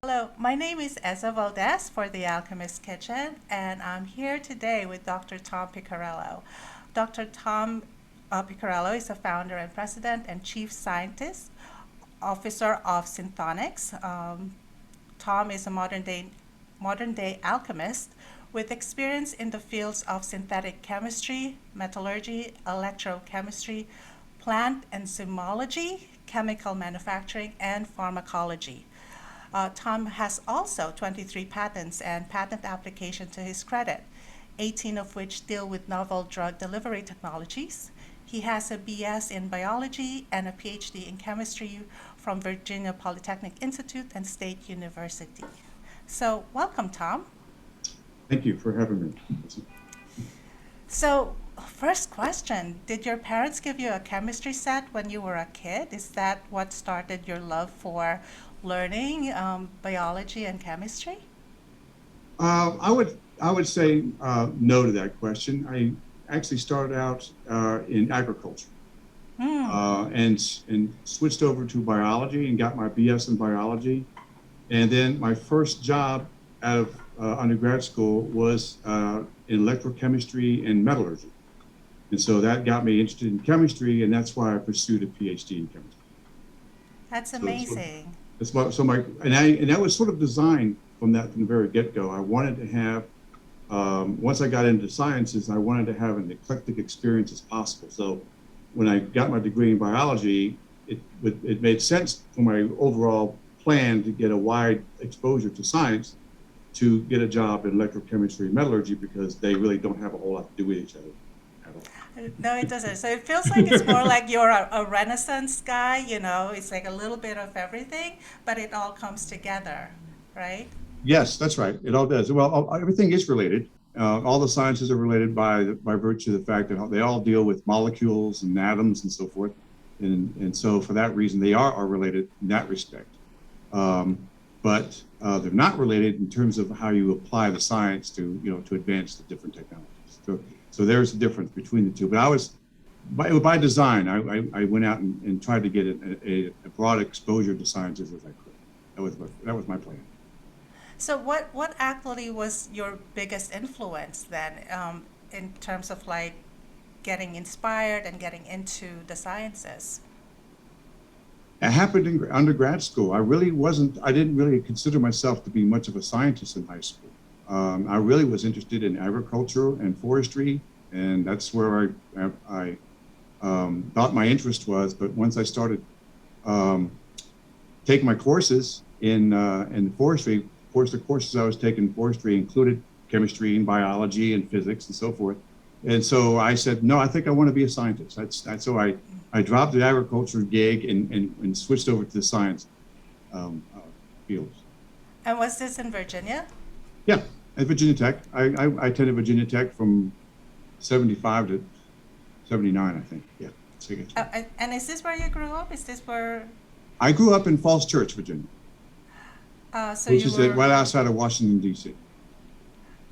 Hello, my name is Eza Valdez for the Alchemist Kitchen, and I'm here today with Dr. Tom Piccariello. Dr. Tom Piccariello is the founder and president and chief scientist officer of Synthonics. Tom is a modern day alchemist with experience in the fields of synthetic chemistry, metallurgy, electrochemistry, plant enzymology, chemical manufacturing, and pharmacology. Tom has also 23 patents and patent applications to his credit, 18 of which deal with novel drug delivery technologies. He has a BS in biology and a Ph.D. in chemistry from Virginia Polytechnic Institute and State University. So, welcome, Tom. Thank you for having me. So, first question, did your parents give you a chemistry set when you were a kid? Is that what started your love for learning biology and chemistry? I would say no to that question. I actually started out in agriculture Hmm. and switched over to biology and got my BS in biology. And then my first job out of undergrad school was in electrochemistry and metallurgy. And so that got me interested in chemistry, and that's why I pursued a PhD in chemistry. That's So that's what, amazing. and that was sort of designed from the very get-go. I wanted to have once I got into sciences, I wanted to have an eclectic experience as possible. So when I got my degree in biology, it made sense for my overall plan to get a wide exposure to science to get a job in electrochemistry and metallurgy because they really don't have a whole lot to do with each other at No, it doesn't. So it feels like it's more like you're a Renaissance guy, it's like a little bit of everything, but it all comes together, right? Yes, that's right. It all does. Well, everything is related. All the sciences are related by virtue of the fact that they all deal with molecules and atoms and so forth. And so for that reason, they are related in that respect. But they're not related in terms of how you apply the science to advance the different technologies. So there's a difference between the two. But by design, I went out and tried to get a broad exposure to sciences as I could. That was my plan. So what actually was your biggest influence then, in terms of like getting inspired and getting into the sciences? It happened in undergrad school. I didn't really consider myself to be much of a scientist in high school. I really was interested in agriculture and forestry, and that's where I thought my interest was. But once I started um, taking my courses in forestry, of course, the courses I was taking in forestry included chemistry and biology and physics and so forth. And so I said, no, I think I want to be a scientist. That's so I dropped the agriculture gig and switched over to the science fields. And was this in Virginia? Yeah, at Virginia Tech. I attended Virginia Tech from 75 to 79, I think. Yeah, so that's right. And is this where you grew up? Is this where, I grew up in Falls Church, Virginia, so which you is were, right outside of Washington, D.C.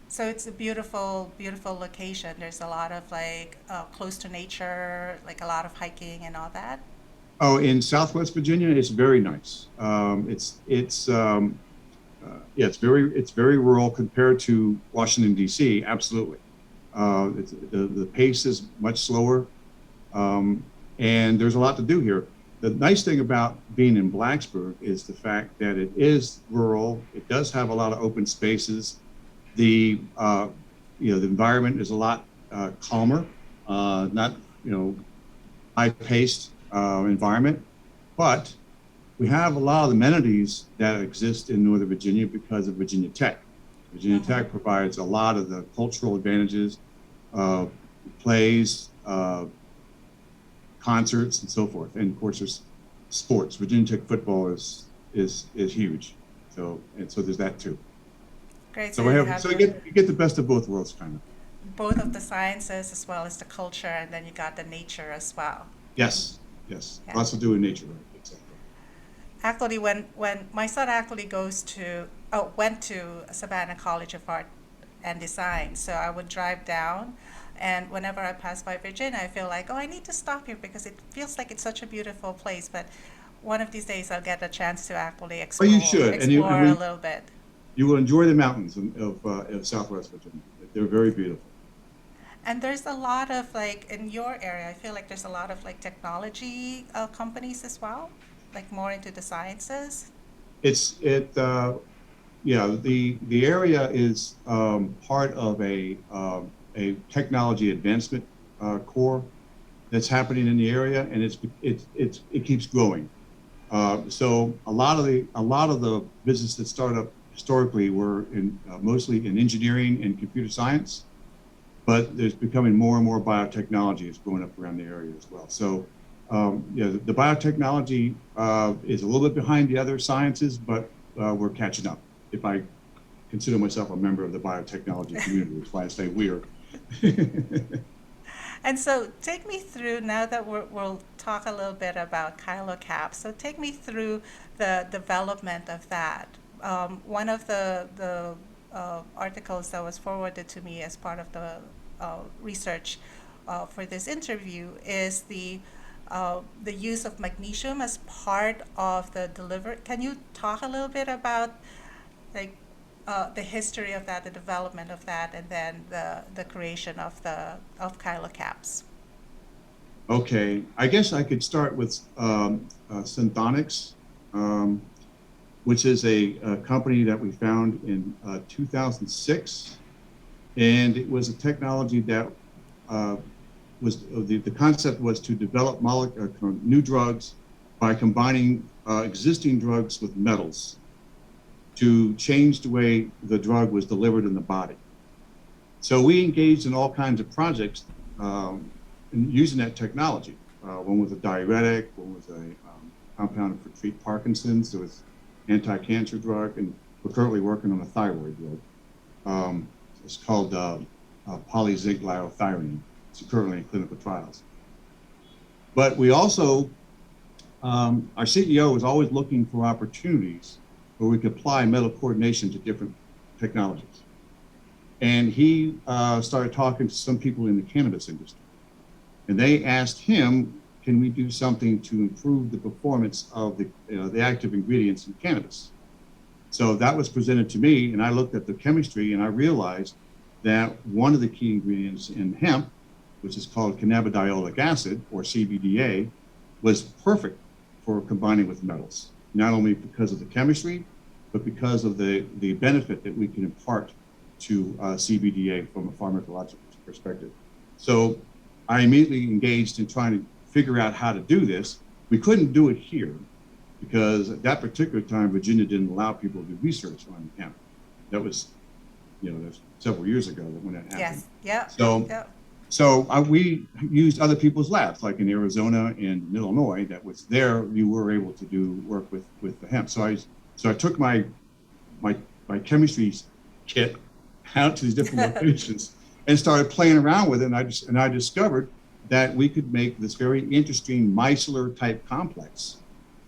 so it's a beautiful, beautiful location. There's a lot of like close to nature, like a lot of hiking and all that. Oh, in Southwest Virginia, it's very nice. It's yeah, it's very rural compared to Washington D.C. Absolutely, the pace is much slower, um, and there's a lot to do here. The nice thing about being in Blacksburg is the fact that it is rural. It does have a lot of open spaces. The environment is a lot calmer, not high-paced environment, but we have a lot of amenities that exist in Northern Virginia because of Virginia Tech. Virginia Mm-hmm. Tech provides a lot of the cultural advantages, uh, plays, concerts, and so forth. And of course, there's sports. Virginia Tech football is huge. So there's that too. Great. So So we you have have so you get the best of both worlds, kind of. both of the sciences as well as the culture, and then you got the nature as well. Yes, yes. Yeah. Lots to do in nature, right? Exactly. Actually, when my son actually went to Savannah College of Art and Design, so I would drive down, and whenever I pass by Virginia, I feel like, oh, I need to stop here because it feels like it's such a beautiful place. But one of these days I'll get a chance to actually Well, you should, explore a little bit. you will enjoy the mountains of Southwest Virginia. They're very beautiful. And there's a lot of like in your area, I feel like there's a lot of like technology companies as well, like more into the sciences. It's it Yeah, the area is part of a technology advancement core that's happening in the area, and it keeps growing. So a lot of the business that started up historically were in mostly in engineering and computer science, but there's becoming more and more biotechnology is growing up around the area as well. So yeah, the biotechnology is a little bit behind the other sciences, but we're catching up. If I consider myself a member of the biotechnology community, that's why I say we're. And so take me through now that we'll talk a little bit about ChyloCaps. So take me through the development of that. One of the articles that was forwarded to me as part of the research for this interview is the use of magnesium as part of the delivery. Can you talk a little bit about like the history of that, the development of that, and then the creation of ChyloCaps? Okay, I guess I could start with Synthonics, which is a company that we found in 2006, and it was a technology that was the concept was to develop new drugs by combining existing drugs with metals to change the way the drug was delivered in the body. So we engaged in all kinds of projects in using that technology. One was a diuretic, one was a compound for treat Parkinson's, there was anti-cancer drug, and we're currently working on a thyroid drug. It's called polyzinc liothyronine. It's currently in clinical trials. But we also, our CEO was always looking for opportunities where we could apply metal coordination to different technologies. And he started talking to some people in the cannabis industry. And they asked him, can we do something to improve the performance of the active ingredients in cannabis? So that was presented to me, and I looked at the chemistry, and I realized that one of the key ingredients in hemp, which is called cannabidiolic acid, or CBDa, was perfect for combining with metals, not only because of the chemistry, but because of the benefit that we can impart to CBDa from a pharmacological perspective. So I immediately engaged in trying to figure out how to do this. We couldn't do it here because at that particular time, Virginia didn't allow people to do research on hemp. That was, that's several years ago when that happened. Yes, yeah. So we used other people's labs, like in Arizona and in Illinois, that was there. You were able to do work with the hemp. So I took my chemistry kit out to these different locations and started playing around with it. And I discovered that we could make this very interesting micellar type complex.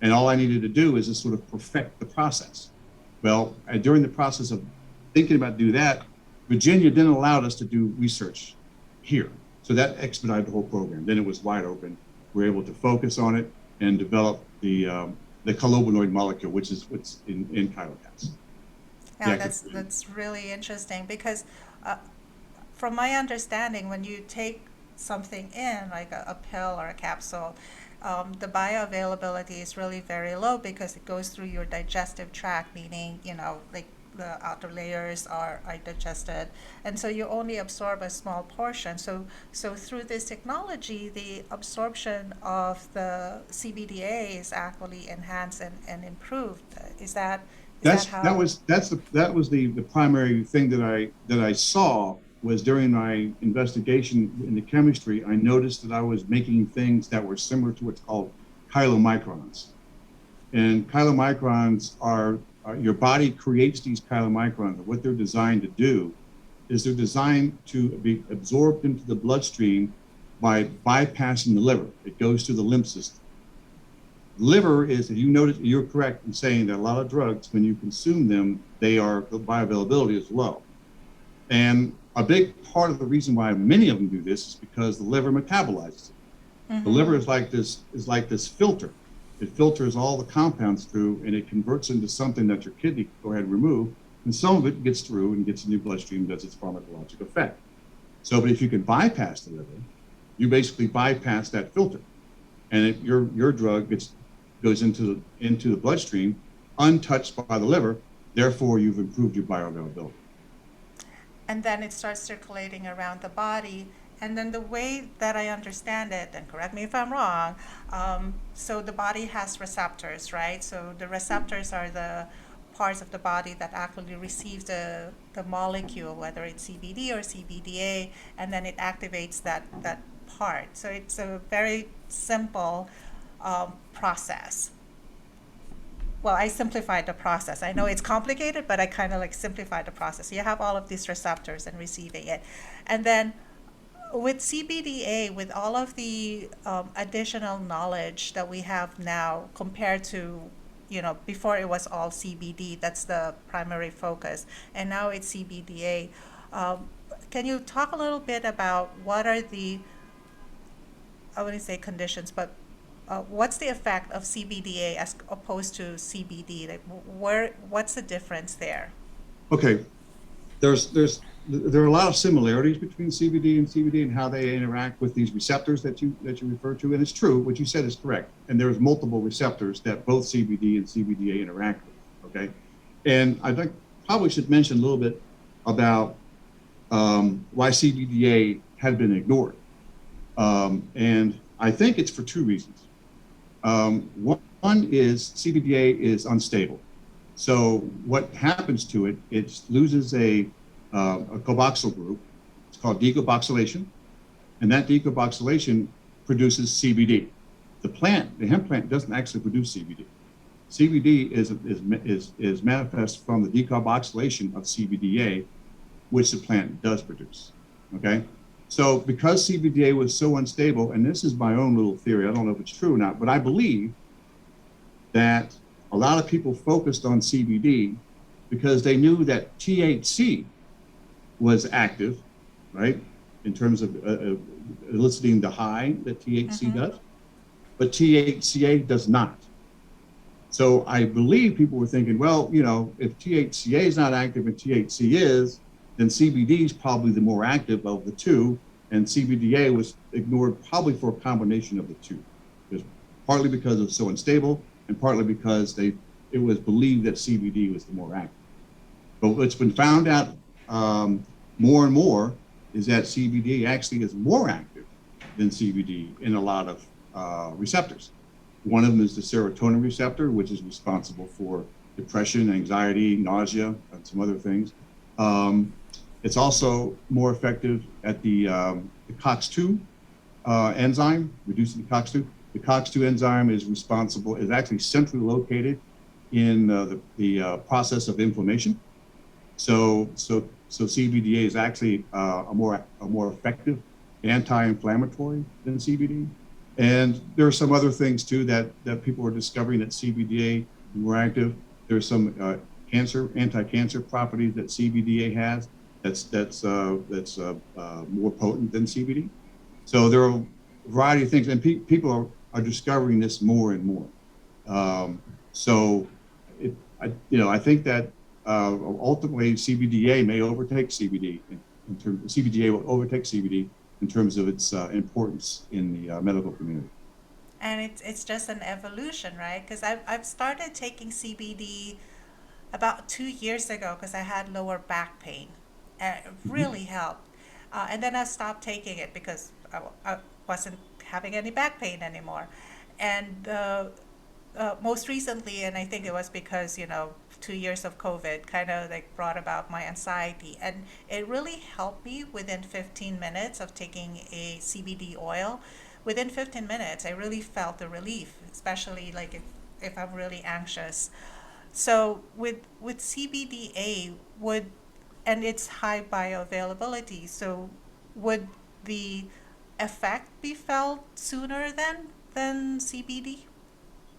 And all I needed to do is just sort of perfect the process. Well, during the process of thinking about do that, Virginia didn't allow us to do research here. So that expedited the whole program. Then it was wide open. We were able to focus on it and develop the cannabinoid molecule, which is what's in ChyloCaps. Yeah, that's really interesting because from my understanding, when you take something in, like a pill or a capsule, the bioavailability is really very low because it goes through your digestive tract, meaning, like the outer layers are digested, and so you only absorb a small portion. So through this technology, the absorption of the CBDA is actually enhanced and improved. That was the primary thing that I saw was during my investigation in the chemistry. I noticed that I was making things that were similar to what's called chylomicrons, and chylomicrons are your body creates these chylomicrons. What they're designed to do is they're designed to be absorbed into the bloodstream by bypassing the liver. It goes to the lymph system. Liver is, if you notice, you're correct in saying that a lot of drugs, when you consume them, the bioavailability is low. And a big part of the reason why many of them do this is because the liver metabolizes it. Mm-hmm. The liver is like this filter. It filters all the compounds through, and it converts into something that your kidney can go ahead and remove. And some of it gets through and gets in your bloodstream and does its pharmacologic effect. So, but if you can bypass the liver, you basically bypass that filter, and your drug goes into the bloodstream untouched by the liver. Therefore, you've improved your bioavailability. And then it starts circulating around the body. And then the way that I understand it, and correct me if I'm wrong, so the body has receptors, right? So the receptors are the parts of the body that actually receives the molecule, whether it's CBD or CBDA, and then it activates that part. So it's a very simple process. Well, I simplified the process. I know it's complicated, but I kind of like simplified the process. You have all of these receptors and receiving it. And then with CBDA, with all of the additional knowledge that we have now compared to, before it was all CBD, that's the primary focus, and now it's CBDA. Can you talk a little bit about what are the, I wouldn't say conditions, but what's the effect of CBDA as opposed to CBD? Like, what's the difference there? Okay, there are a lot of similarities between CBD and CBD and how they interact with these receptors that you refer to, and it's true. What you said is correct, and there's multiple receptors that both CBD and CBDA interact with. Okay, and I think probably should mention a little bit about why CBDA had been ignored, and I think it's for two reasons. One is CBDA is unstable. So what happens to it, it loses a carboxyl group. It's called decarboxylation. And that decarboxylation produces CBD. The hemp plant doesn't actually produce CBD. CBD is manifest from the decarboxylation of CBDA, which the plant does produce, okay? So because CBDA was so unstable, and this is my own little theory, I don't know if it's true or not, but I believe that a lot of people focused on CBD because they knew that THC was active, right, in terms of eliciting the high that THC does, but THCA does not. So I believe people were thinking, well, if THCA is not active and THC is, then CBD is probably the more active of the two, and CBDA was ignored probably for a combination of the two. Partly because it was so unstable, and partly because it was believed that CBD was the more active. But what's been found out more and more is that CBD actually is more active than CBD in a lot of receptors. One of them is the serotonin receptor, which is responsible for depression, anxiety, nausea, and some other things. It's also more effective at the COX-2 enzyme, reducing the COX-2. The COX-2 enzyme is actually centrally located in the process of inflammation. So CBDA is actually a more effective anti-inflammatory than CBD. And there are some other things too that people are discovering that CBDA is more active. There's some anti-cancer properties that CBDA has that's more potent than CBD. So there are a variety of things, and people are discovering this more and more. I think that ultimately CBDA may overtake CBD in terms. CBDA will overtake CBD in terms of its importance in the medical community. And it's just an evolution, right? Because I've started taking CBD about 2 years ago because I had lower back pain. And it really helped. And then I stopped taking it because I wasn't having any back pain anymore. And most recently, and I think it was because 2 years of COVID kind of like brought about my anxiety, and it really helped me within 15 minutes of taking a CBD oil. Within 15 minutes, I really felt the relief, especially like if I'm really anxious. So with CBDA and its high bioavailability, so would the effect be felt sooner than CBD?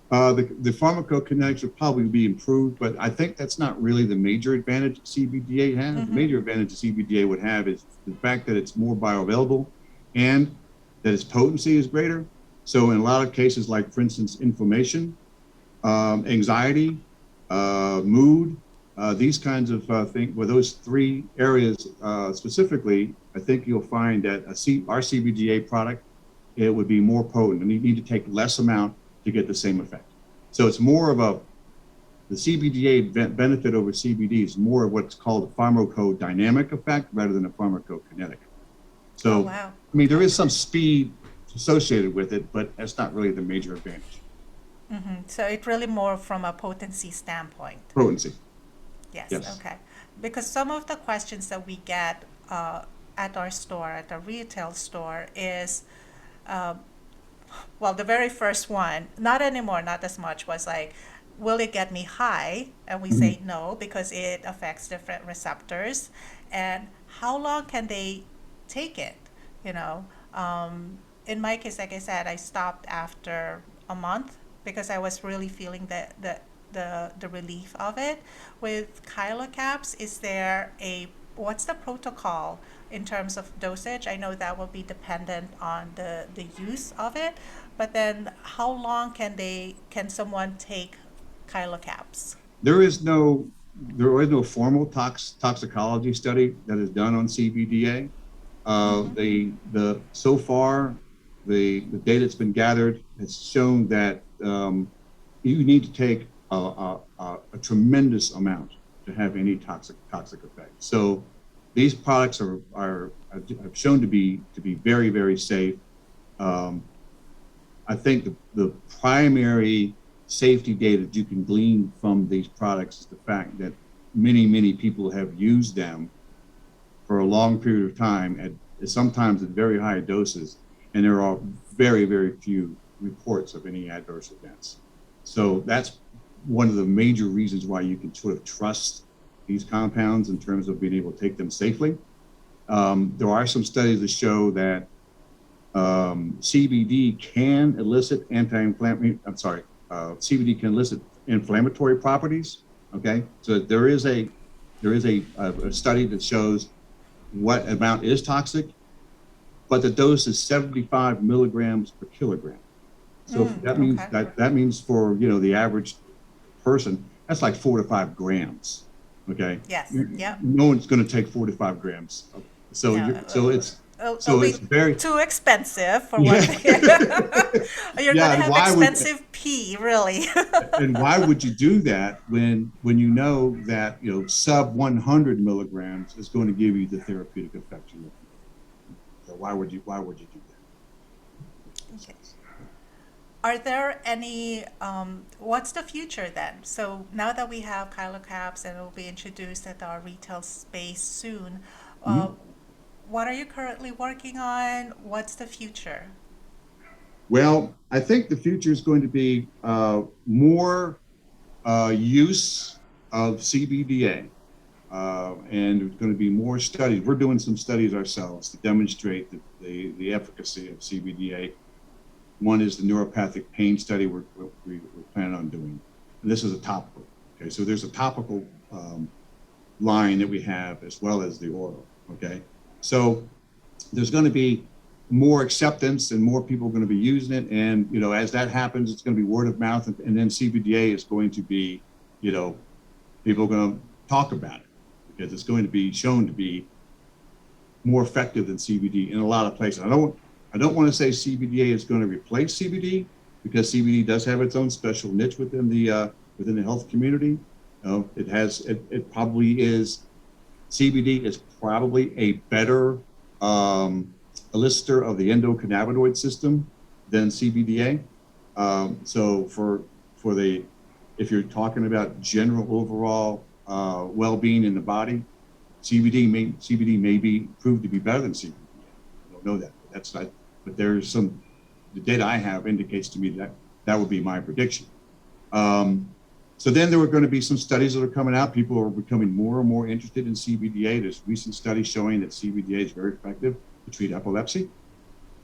The pharmacokinetics would probably be improved, but I think that's not really the major advantage CBDA has. The major advantage CBDA would have is the fact that it's more bioavailable and that its potency is greater. So in a lot of cases, like for instance, inflammation, anxiety, mood, these kinds of things, well, those three areas specifically, I think you'll find that our CBDA product, it would be more potent, and you need to take less amount to get the same effect. So it's more of the CBDA benefit over CBD is more of what's called a pharmacodynamic effect rather than a pharmacokinetic. So, Oh, wow. I mean, there is some speed associated with it, but that's not really the major advantage. So it really more from a potency standpoint. Potency, Yes, yes. okay. Because some of the questions that we get at our store, at the retail store, is, well, the very first one, not anymore, not as much, was like, will it get me high? And we Mhm. say no, because it affects different receptors. And how long can they take it? You know, in my case, like I said, I stopped after a month because I was really feeling the relief of it. With ChyloCaps, is there what's the protocol in terms of dosage? I know that will be dependent on the use of it, but then how long can someone take ChyloCaps? There is no formal toxicology study that is done on CBDA. So far, the data that's been gathered has shown that you need to take a tremendous amount to have any toxic effect. So these products are shown to be very, very safe. Um, I think the primary safety data that you can glean from these products is the fact that many people have used them for a long period of time sometimes at very high doses, and there are very few reports of any adverse events. So that's one of the major reasons why you can sort of trust these compounds in terms of being able to take them safely. There are some studies that show that CBD can elicit CBD can elicit inflammatory properties. Okay, so there is a study that shows what amount is toxic, but the dose is 75 milligrams per kilogram. So that means Okay. that means for the average person, that's like 4 to 5 grams. Okay, Yes. Yep. no one's going to take 4 to 5 grams. So No. It'll it's be very too expensive for one yeah. thing. You're Yeah, gonna and have expensive pee, really. why would you do that when you know that sub 100 milligrams is going to give you the therapeutic effect you're looking for? So why would you do that? Okay. Are there any, what's the future then? So now that we have ChyloCaps and it will be introduced at our retail space soon, uh, Mhm. what are you currently working on? What's the future? Well, I think the future is going to be more use of CBDA, and there's going to be more studies. We're doing some studies ourselves to demonstrate the efficacy of CBDA. One is the neuropathic pain study we're planning on doing, and this is a topical. Okay, so there's a topical line that we have as well as the oral. Okay, so there's going to be more acceptance and more people are going to be using it, and as that happens, it's going to be word of mouth, and then CBDA is going to be, people are going to talk about it because it's going to be shown to be more effective than CBD in a lot of places. I don't want to say CBDA is going to replace CBD because CBD does have its own special niche within the health community. It probably is. CBD is probably a better elicitor of the endocannabinoid system than CBDA. So if you're talking about general overall well-being in the body, CBD may be proved to be better than CBDA. I don't know that, but that's not. But the data I have indicates to me that would be my prediction. So then there were going to be some studies that are coming out. People are becoming more and more interested in CBDA. There's recent studies showing that CBDA is very effective to treat epilepsy.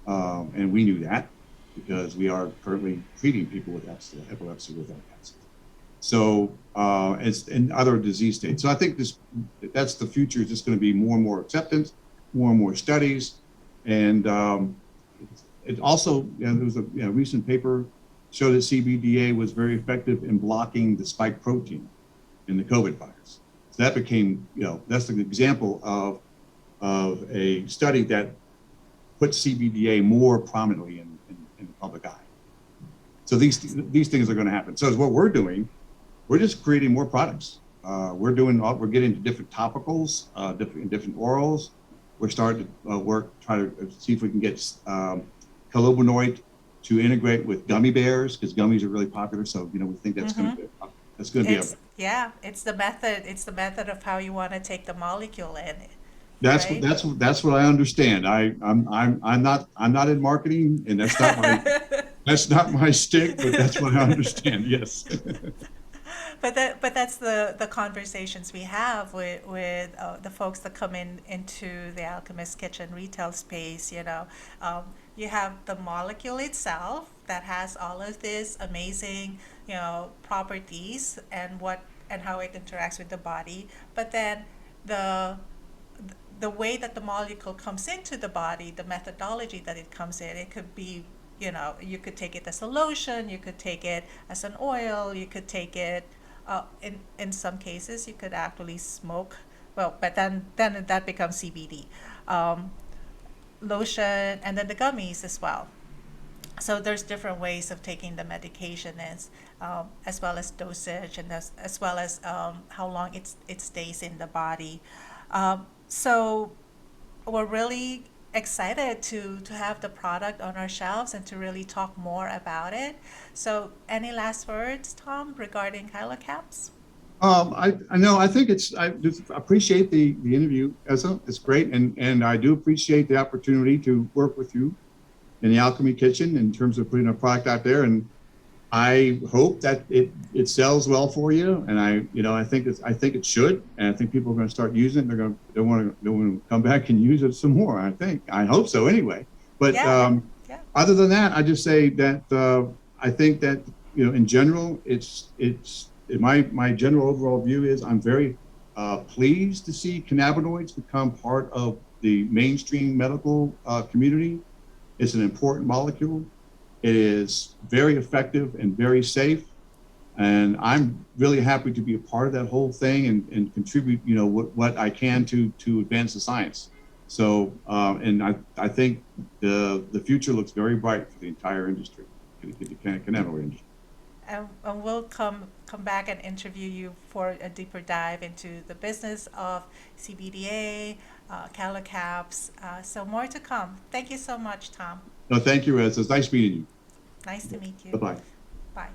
And we knew that because we are currently treating people with epilepsy with our capsules. So it's in other disease states. So I think that's the future. Is just going to be more and more acceptance, more and more studies, and it also, there was a recent paper showed that CBDA was very effective in blocking the spike protein in the COVID virus. So that became, that's an example of a study that put CBDA more prominently in the public eye. So these things are going to happen. So as what we're doing, we're just creating more products. We're getting into different topicals, different orals. We're starting to try to see if we can get cannabinoid to integrate with gummy bears, because gummies are really popular. So we think that's going to be It's the method. It's the method of how you want to take the molecule in. That's what I understand. I'm not in marketing, and that's not my stick, but that's what I understand. Yes. But that's the conversations we have with the folks that come into the Alchemist Kitchen retail space. You have the molecule itself that has all of this amazing properties and how it interacts with the body, but then the way that the molecule comes into the body, the methodology that it comes in, it could be, you could take it as a lotion, you could take it as an oil, you could take it, in some cases, you could actually smoke. Well, but then that becomes CBD. Lotion, and then the gummies as well. So there's different ways of taking the medication as well as dosage, and as well as how long it stays in the body. So we're really excited to have the product on our shelves and to really talk more about it. So any last words, Tom, regarding ChyloCaps? I know. I think I just appreciate the interview, Essa. It's great, and I do appreciate the opportunity to work with you in the Alchemy Kitchen in terms of putting a product out there. And I hope that it sells well for you. And I think it should, and I think people are going to start using it. They want to come back and use it some more. I hope so anyway. But other than that, I just say that I think that in general, my general overall view is I'm very pleased to see cannabinoids become part of the mainstream medical community. It's an important molecule. It is very effective and very safe. And I'm really happy to be a part of that whole thing and contribute, what I can to advance the science. So, and I think the future looks very bright for the entire industry, the cannabinoid industry. And we'll come back and interview you for a deeper dive into the business of CBDA, ChyloCaps. So more to come. Thank you so much, Tom. No, thank you, Ez. It's nice meeting you. Nice to meet you. Bye-bye. Bye.